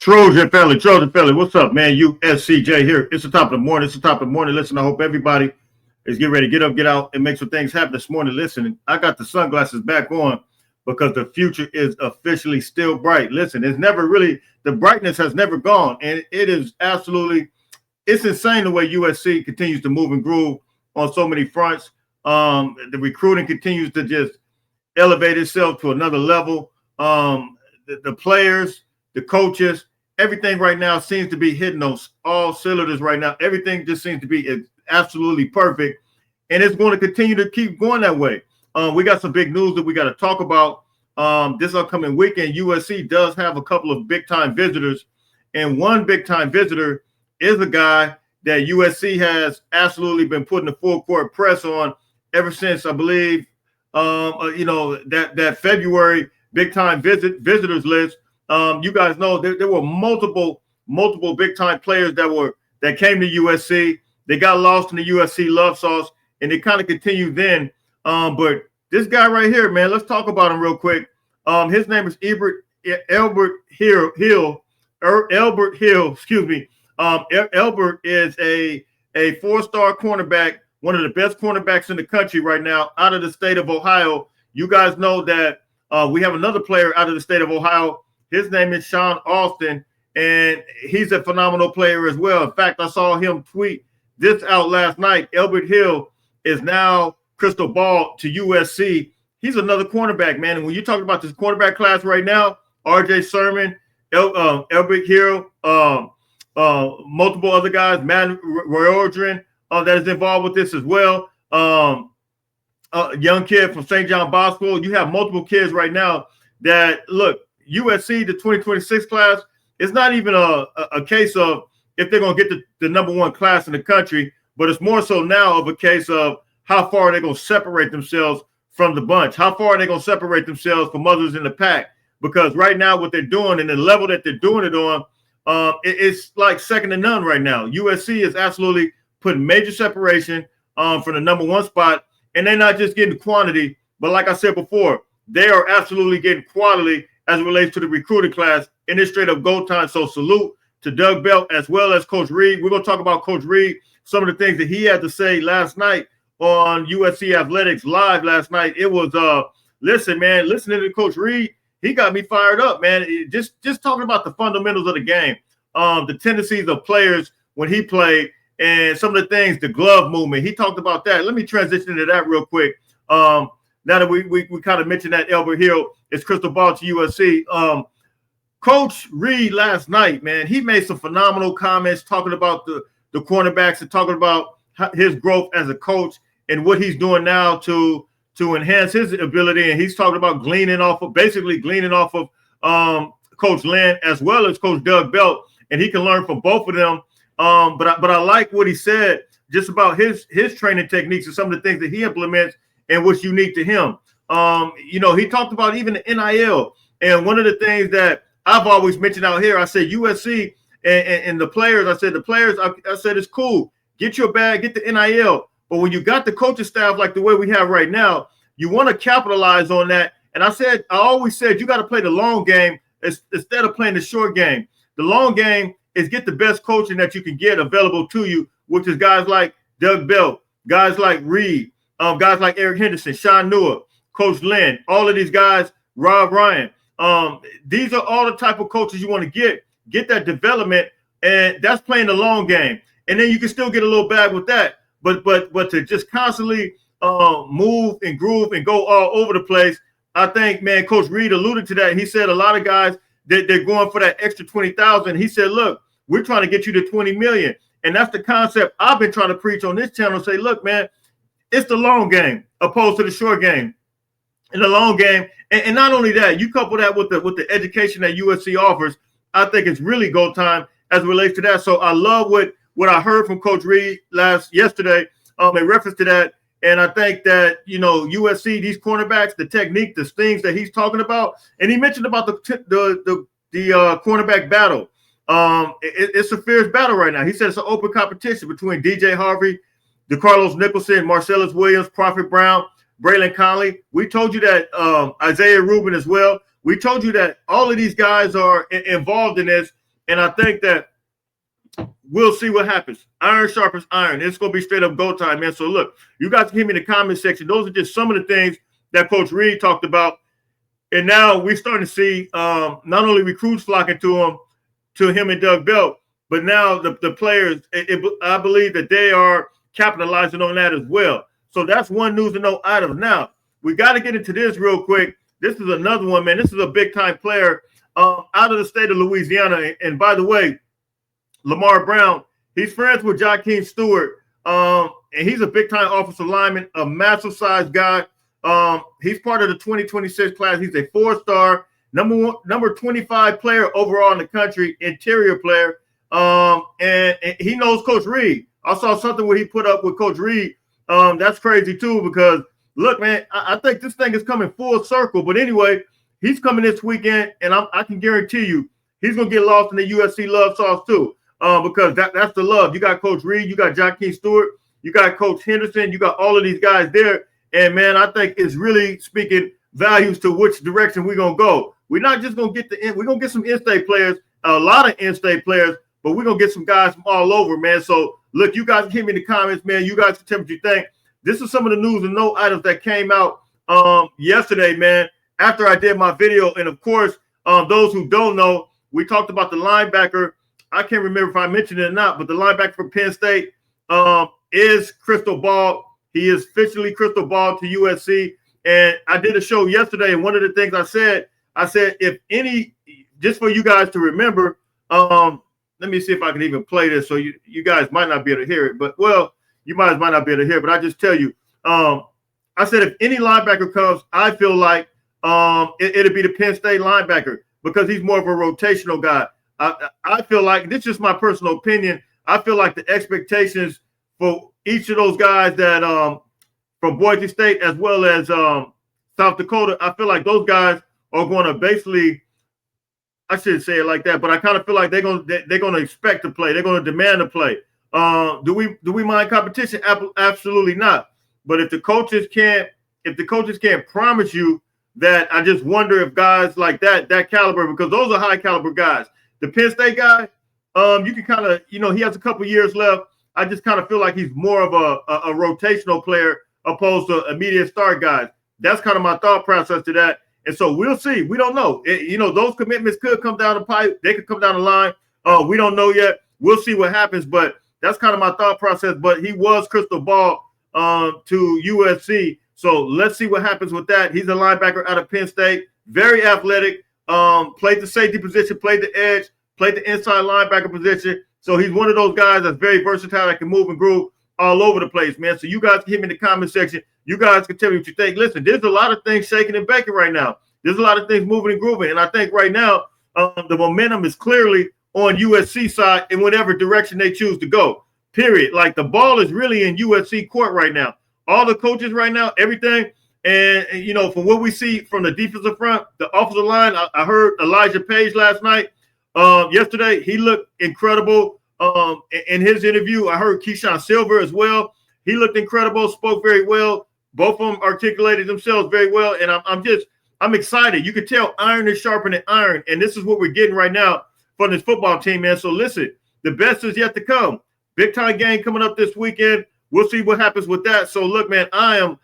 Trojan family, what's up, man? USCJ here. It's the top of the morning. Listen, I hope everybody is getting ready to get up, get out, and make some things happen this morning. Listen, I got the sunglasses back on because the future is officially still bright. Listen, the brightness has never gone, and it is absolutely, it's insane the way USC continues to move and groove on so many fronts. The recruiting continues to just elevate itself to another level. The players, the coaches, everything right now seems to be hitting on all cylinders right now. Everything just seems to be absolutely perfect, and it's going to continue to keep going that way. We got some big news that we got to talk about this upcoming weekend. USC does have a couple of big-time visitors, and one big-time visitor is a guy that USC has absolutely been putting the full-court press on ever since, I believe, that February big-time visitors list. You guys know there were multiple big-time players that came to USC. They got lost in the USC love sauce, and they kind of continued then. But this guy right here, man, let's talk about him real quick. His name is Elbert Hill. Excuse me. Elbert is a four-star cornerback, one of the best cornerbacks in the country right now, out of the state of Ohio. You guys know that we have another player out of the state of Ohio. His name is Sean Austin, and he's a phenomenal player as well. In fact, I saw him tweet this out last night. Elbert Hill is now crystal ball to USC. He's another cornerback, man. And when you're talking about this cornerback class right now, R.J. Sermon, Elbert Hill, multiple other guys, Matt Royaldrin, that is involved with this as well. Young kid from St. John Bosco. You have multiple kids right now that, look, USC, the 2026 class, it's not even a case of if they're going to get the number one class in the country, but it's more so now of a case of how far they're going to separate themselves from the bunch. How far are they going to separate themselves from others in the pack? Because right now what they're doing and the level that they're doing it on, it's like second to none right now. USC is absolutely putting major separation from the number one spot, and they're not just getting quantity, but like I said before, they are absolutely getting quality as it relates to the recruiting class, and it's straight up go time. So salute to Doug Belt as well as Coach Reed. We're going to talk about Coach Reed, some of the things that he had to say last night on USC Athletics Live last night. It was, listen, man, listening to Coach Reed, he got me fired up, man. Just talking about the fundamentals of the game, the tendencies of players when he played, and some of the things, the glove movement. He talked about that. Let me transition into that real quick. Now that we kind of mentioned that Elbert Hill is crystal ball to USC. Coach Reed last night, man, he made some phenomenal comments talking about the cornerbacks and talking about his growth as a coach and what he's doing now to enhance his ability. And he's talking about gleaning off of Coach Lynn as well as Coach Doug Belt, and he can learn from both of them. But I like what he said just about his training techniques and some of the things that he implements and what's unique to him. He talked about even the NIL. And one of the things that I've always mentioned out here, I said USC and the players, I said it's cool. Get your bag, get the NIL. But when you got the coaching staff like the way we have right now, you want to capitalize on that. And I always said you got to play the long game instead of playing the short game. The long game is get the best coaching that you can get available to you, which is guys like Doug Belt, guys like Reed, guys like Eric Henderson, Sean Newell, Coach Lynn, all of these guys, Rob Ryan. These are all the type of coaches you want to get that development, and that's playing the long game. And then you can still get a little bag with that. But to just constantly move and groove and go all over the place, I think, man, Coach Reed alluded to that. He said a lot of guys, they're going for that extra 20,000. He said, look, we're trying to get you to 20 million. And that's the concept I've been trying to preach on this channel. Say, look, man, it's the long game opposed to the short game. In the long game, and not only that, you couple that with the education that USC offers, I think it's really go time as it relates to that. So I love what I heard from Coach Reed yesterday in reference to that. And I think that, USC, these cornerbacks, the technique, the things that he's talking about, and he mentioned about the cornerback battle. It's a fierce battle right now. He said it's an open competition between DJ Harvey, DeCarlos Nicholson, Marcellus Williams, Prophet Brown, Braylon Conley. We told you that Isaiah Rubin as well. We told you that all of these guys are involved in this. And I think that we'll see what happens. Iron sharpens iron. It's going to be straight up go time, man. So look, you guys can hit me in the comment section. Those are just some of the things that Coach Reed talked about. And now we're starting to see not only recruits flocking to him and Doug Belt, but now the players, I believe that they are capitalizing on that as well. So that's one news to know item. Now, we got to get into this real quick. This is another one, man. This is a big-time player out of the state of Louisiana. And by the way, Lamar Brown, he's friends with Jakeem Stewart, and he's a big-time offensive lineman, a massive-sized guy. He's part of the 2026 class. He's a 4-star, number 25 player overall in the country, interior player. And he knows Coach Reed. I saw something where he put up with Coach Reed. That's crazy too, because look, man, I think this thing is coming full circle. But anyway, he's coming this weekend, and I can guarantee you he's gonna get lost in the USC love sauce too. Because that's the love. You got Coach Reed, you got Jakeem Stewart, you got Coach Henderson, you got all of these guys there. And man, I think it's really speaking values to which direction we're gonna go. We're not just gonna get we're gonna get some in-state players, a lot of in-state players, but we're gonna get some guys from all over, man. So look, you guys hit me in the comments, man. You guys can tell me what you think. This is some of the news and note items that came out yesterday, man, after I did my video. And of course, those who don't know, we talked about the linebacker. I can't remember if I mentioned it or not, but the linebacker from Penn State is Crystal Ball. He is officially Crystal Ball to USC. And I did a show yesterday, and one of the things I said, if any, just for you guys to remember, let me see if I can even play this. So you guys might not be able to hear it, but well, you might not be able to hear it, but I just tell you, I said, if any linebacker comes, I feel like it'll be the Penn State linebacker because he's more of a rotational guy. I feel like, this is just my personal opinion, I feel like the expectations for each of those guys that from Boise State as well as South Dakota, I feel like those guys are going to basically, I shouldn't say it like that, but I kind of feel like they're going to expect to play. They're going to demand to play. Do we mind competition? Absolutely not. But if the coaches can't promise you that, I just wonder if guys like that caliber, because those are high caliber guys. The Penn State guy, you can kind of, he has a couple years left. I just kind of feel like he's more of a rotational player opposed to immediate start guys. That's kind of my thought process to that. And so we'll see. We don't know. Those commitments could come down the pipe. They could come down the line. We don't know yet. We'll see what happens. But that's kind of my thought process. But he was Crystal Ball to USC. So let's see what happens with that. He's a linebacker out of Penn State. Very athletic. Played the safety position, played the edge, played the inside linebacker position. So he's one of those guys that's very versatile, that can move and groove all over the place, man. So you guys can hit me in the comment section. You guys can tell me what you think. Listen, there's a lot of things shaking and baking right now. There's a lot of things moving and grooving. And I think right now the momentum is clearly on USC side in whatever direction they choose to go, period. Like the ball is really in USC court right now. All the coaches right now, everything. And from what we see from the defensive front, the offensive line, I heard Elijah Page last night. Yesterday, he looked incredible in his interview. I heard Keyshawn Silver as well. He looked incredible, spoke very well. Both of them articulated themselves very well. And I'm excited. You can tell iron is sharpening iron. And this is what we're getting right now from this football team, man. So listen, the best is yet to come. Big time game coming up this weekend. We'll see what happens with that. So look, man, I am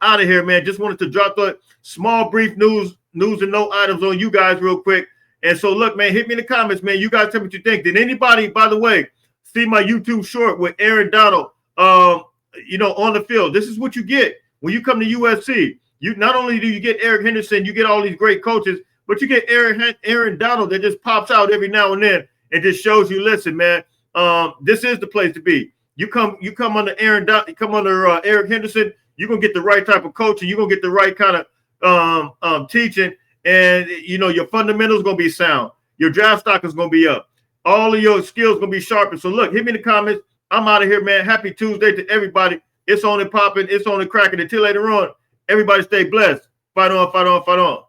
out of here, man. Just wanted to drop the small, brief news and note items on you guys real quick. And so, look, man, hit me in the comments, man. You guys tell me what you think. Did anybody, by the way, see my YouTube short with Aaron Donald, on the field? This is what you get when you come to USC. You not only do you get Eric Henderson, you get all these great coaches, but you get Aaron Donald that just pops out every now and then and just shows you, listen, man, this is the place to be. You come under Eric Henderson, you're gonna get the right type of coaching, you're gonna get the right kind of teaching. And, your fundamentals going to be sound. Your draft stock is going to be up. All of your skills going to be sharpened. So, look, hit me in the comments. I'm out of here, man. Happy Tuesday to everybody. It's on and popping. It's on and cracking. Until later on, everybody stay blessed. Fight on, fight on, fight on.